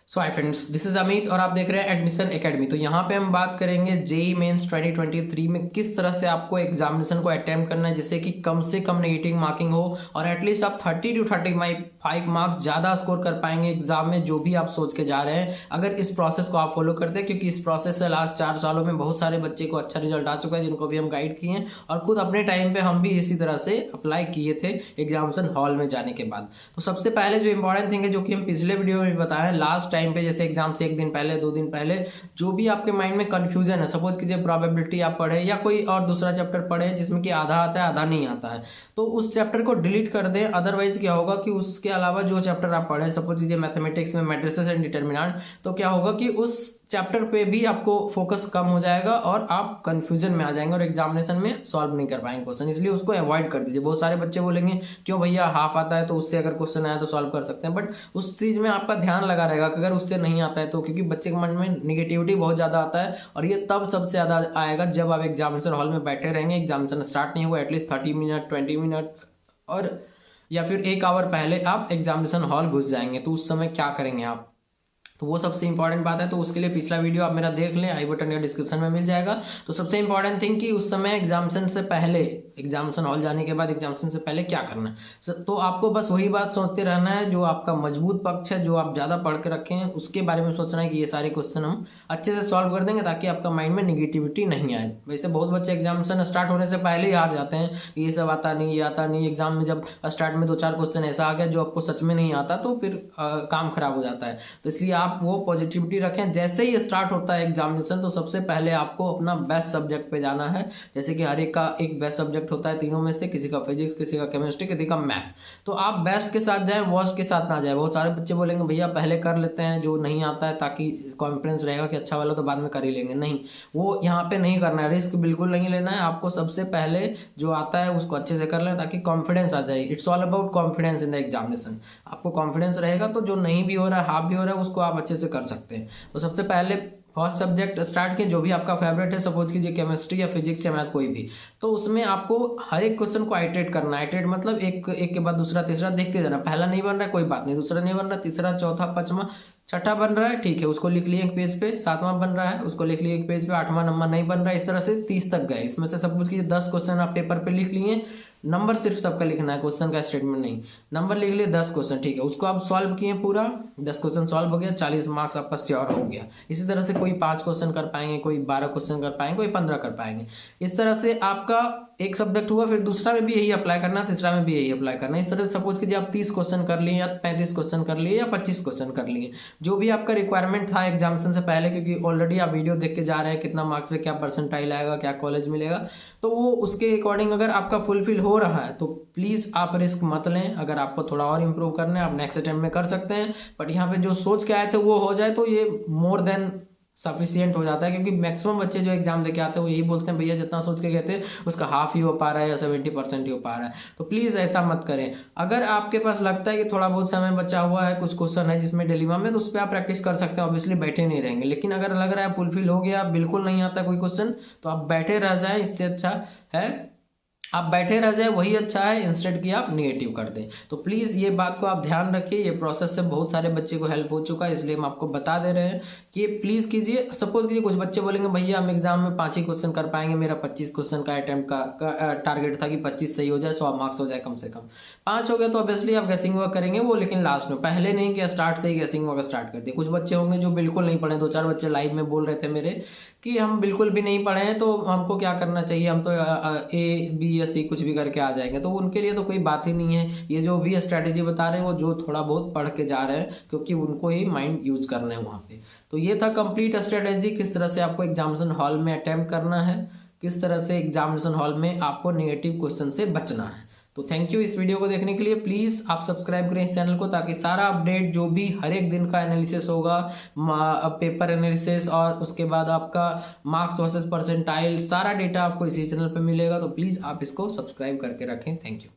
So hi friends, this is Amit और आप देख रहे हैं एडमिशन एकेडमी। तो यहाँ पे हम बात करेंगे जेई मेंस 2023 में किस तरह से आपको एग्जामिनेशन को अटेम्प्ट करना है जिससे कि कम से कम नेगेटिव मार्किंग हो और एटलीस्ट आप 30 to 35 मार्क्स ज़्यादा स्कोर कर पाएंगे एग्जाम में, जो भी आप सोच के जा रहे हैं अगर इस प्रोसेस को आप फॉलो करते हैं। क्योंकि इस प्रोसेस से लास्ट 4 सालों में बहुत सारे बच्चे को अच्छा रिजल्ट आ चुका है, जिनको भी हम गाइड किए हैं और खुद अपने टाइम पे हम भी इसी तरह से अप्लाई किए थे एग्जामिनेशन हॉल में जाने के बाद। तो सबसे पहले जो इंपॉर्टेंट थिंग है, जो कि हम पिछले वीडियो में भी बताया है, लास्ट टाइम पे जैसे एग्जाम से 1 दिन पहले 2 दिन पहले जो भी आपके माइंड में कंफ्यूजन है, सपोज कीजिए प्रोबेबिलिटी आप पढ़े या कोई और दूसरा चैप्टर पढ़े जिसमें कि आधा आता है आधा नहीं आता है, तो उस चैप्टर को डिलीट कर दें। अदरवाइज क्या होगा कि उसके अलावा जो चैप्टर आप पढ़े, सपोज कीजिए मैथमेटिक्स में मैट्रिसेस एंड डिटरमिनेंट, तो क्या होगा कि उस चैप्टर पे भी आपको फोकस कम हो जाएगा और आप कंफ्यूजन में आ जाएंगे और एग्जामिनेशन में सॉल्व नहीं कर पाएंगे क्वेश्चन। इसलिए उसको अवॉइड कर दीजिए। बहुत सारे बच्चे बोलेंगे क्यों भैया हाफ आता है तो उससे अगर क्वेश्चन आया तो सॉल्व कर सकते हैं, बट उस चीज में आपका ध्यान लगा रहेगा कि अगर उससे नहीं आता है तो, क्योंकि बच्चे के मन में निगेटिविटी बहुत ज्यादा आता है और ये तब सबसे ज्यादा आएगा जब आप एग्जामिनेशन हॉल में बैठे रहेंगे, एग्जामिनेशन स्टार्ट नहीं हुआ, एटलीस्ट 30 मिनट 20 मिनट और या फिर 1 आवर पहले आप एग्जामिनेशन हॉल घुस जाएंगे। तो उस समय क्या करेंगे आप, तो वो सबसे इंपॉर्टेंट बात है। तो उसके लिए पिछला वीडियो आप मेरा देख लें, आई बटन या डिस्क्रिप्शन में मिल जाएगा। तो सबसे इंपॉर्टेंट थिंग कि उस समय एग्जामिनेशन से पहले, एग्जामिनेशन हॉल जाने के बाद एग्जामिनेशन से पहले क्या करना है, तो आपको बस वही बात सोचते रहना है जो आपका मजबूत पक्ष है, जो आप ज़्यादा पढ़ के रखे हैं उसके बारे में सोचना है कि ये सारे क्वेश्चन हम अच्छे से सॉल्व कर देंगे ताकि आपका माइंड में निगेटिविटी नहीं आए। वैसे बहुत बच्चे एग्जामिनेशन स्टार्ट होने से पहले ही हार जाते हैं, ये सब आता नहीं, ये आता नहीं। एग्जाम में जब स्टार्ट में 2-4 क्वेश्चन ऐसा आ गया जो आपको सच में नहीं आता तो फिर काम खराब हो जाता है। तो इसलिए आप वो पॉजिटिव रखें। जैसे ही स्टार्ट होता है एग्जामिनेशन तो सबसे पहले आपको अपना बेस्ट सब्जेक्ट पे जाना है। जैसे कि हर एक का एक बेस्ट सब्जेक्ट होता है तीनों में से, किसी का फिजिक्स, किसी का केमिस्ट्री, किसी का मैथ। तो आप बेस्ट के साथ जाएं, वर्स्ट के साथ ना जाएं। बहुत सारे बच्चे बोलेंगे भैया पहले कर लेते हैं जो नहीं आता है ताकि कॉन्फिडेंस रहेगा कि अच्छा वाला तो बाद में कर ही लेंगे। नहीं, वो यहाँ पे नहीं करना है, रिस्क बिल्कुल नहीं लेना है। आपको सबसे पहले जो आता है उसको अच्छे से कर लें ताकि कॉन्फिडेंस आ जाए। It's all about confidence in the examination. आपको कॉन्फिडेंस रहेगा तो जो नहीं भी हो रहा है, हाफ भी हो रहा है, उसको आप अच्छे से कर सकते हैं। तो सबसे पहले फर्स्ट सब्जेक्ट स्टार्ट किए, जो भी आपका फेवरेट है, सपोज कीजिए केमिस्ट्री या फिजिक्स या मैथ कोई भी, तो उसमें आपको हर एक क्वेश्चन को आइटरेट करना है। आइटरेट मतलब एक के बाद दूसरा तीसरा देखते जाना। पहला नहीं बन रहा है कोई बात नहीं, दूसरा नहीं बन रहा, तीसरा चौथा पांचवा छठा बन रहा है, ठीक है, उसको लिख लिए एक पेज पे। 7वां बन रहा है, उसको लिख लिए एक पेज पे। 8वां नंबर नहीं बन रहा है, इस तरह से 30 तक गए। इसमें से सपोज कीजिए 10 क्वेश्चन आप पेपर पे लिख लिए, नंबर सिर्फ सबका लिखना है, क्वेश्चन का स्टेटमेंट नहीं। नंबर लिख लिए 10 क्वेश्चन, ठीक है, उसको आप सॉल्व किए पूरा, 10 क्वेश्चन सॉल्व हो गया, 40 मार्क्स आपका श्योर हो गया। इसी तरह से कोई 5 क्वेश्चन कर पाएंगे, कोई 12 क्वेश्चन कर पाएंगे, कोई 15 कर पाएंगे। इस तरह से आपका एक सब्जेक्ट हुआ, फिर दूसरा में भी यही अप्लाई करना, तीसरा में भी यही अप्लाई करना। इस तरह से सपोज कीजिए आप 30 क्वेश्चन कर लिए या 35 क्वेश्चन कर लिए या 25 क्वेश्चन कर लिए, जो भी आपका रिक्वायरमेंट था एग्जामिनेशन से पहले। क्योंकि ऑलरेडी आप वीडियो देख के जा रहे हैं कितना मार्क्स पे क्या परसेंटाइल आएगा, क्या कॉलेज मिलेगा, तो वो उसके अकॉर्डिंग अगर आपका फुलफिल हो रहा है तो प्लीज़ आप रिस्क मत लें। अगर आपको थोड़ा और इंप्रूव करना है आप नेक्स्ट अटेम्प्ट में कर सकते हैं, बट यहाँ पे जो सोच के आए थे वो हो जाए तो ये मोर देन सफिशियंट हो जाता है। क्योंकि मैक्सिमम बच्चे जो एग्जाम देके आते हैं वो यही बोलते हैं भैया जितना सोच के गए थे उसका हाफ ही हो पा रहा है या 70% ही हो पा रहा है। तो प्लीज़ ऐसा मत करें। अगर आपके पास लगता है कि थोड़ा बहुत समय बचा हुआ है, कुछ क्वेश्चन है जिसमें डिलीमा में, तो उस पर आप प्रैक्टिस कर सकते हैं, ऑब्वियसली बैठे नहीं रहेंगे। लेकिन अगर लग रहा है फुलफिल हो गया, बिल्कुल नहीं आता कोई क्वेश्चन, तो आप बैठे रह जाएं। इससे अच्छा है आप बैठे रह जाए, वही अच्छा है, इंस्टेड कि आप निगेटिव कर दें। तो प्लीज़ ये बात को आप ध्यान रखिए। ये प्रोसेस से बहुत सारे बच्चे को हेल्प हो चुका है, इसलिए हम आपको बता दे रहे हैं कि प्लीज़ कीजिए। सपोज कीजिए कुछ बच्चे बोलेंगे भैया हम एग्जाम में 5 ही क्वेश्चन कर पाएंगे, मेरा 25 क्वेश्चन का अटेम्प्ट का टारगेट था कि 25 सही हो जाए, 100 मार्क्स हो जाए कम से कम। 5 हो गया तो ऑब्वियसली आप गैसिंग वर्क करेंगे वो, लेकिन लास्ट में, पहले नहीं किया, स्टार्ट से ही गैसिंग वर्क स्टार्ट कर दिया। कुछ बच्चे होंगे जो बिल्कुल नहीं पढ़े, 2-4 बच्चे लाइव में बोल रहे थे मेरे कि हम बिल्कुल भी नहीं पढ़े हैं तो हमको क्या करना चाहिए, हम तो A B या C कुछ भी करके आ जाएंगे। तो उनके लिए तो कोई बात ही नहीं है। ये जो भी स्ट्रैटेजी बता रहे हैं वो जो थोड़ा बहुत पढ़ के जा रहे हैं, क्योंकि उनको ही माइंड यूज करना है वहाँ पे। तो ये था कंप्लीट स्ट्रैटेजी, किस तरह से आपको एग्जामिनेशन हॉल में अटेम्प्ट करना है, किस तरह से एग्जामिनेशन हॉल में आपको नेगेटिव क्वेश्चन से बचना है। तो थैंक यू इस वीडियो को देखने के लिए। प्लीज़ आप सब्सक्राइब करें इस चैनल को ताकि सारा अपडेट जो भी हर एक दिन का एनालिसिस होगा, पेपर एनालिसिस और उसके बाद आपका मार्क्स वर्सेस परसेंटाइल, सारा डेटा आपको इसी चैनल पे मिलेगा। तो प्लीज़ आप इसको सब्सक्राइब करके रखें। Thank you.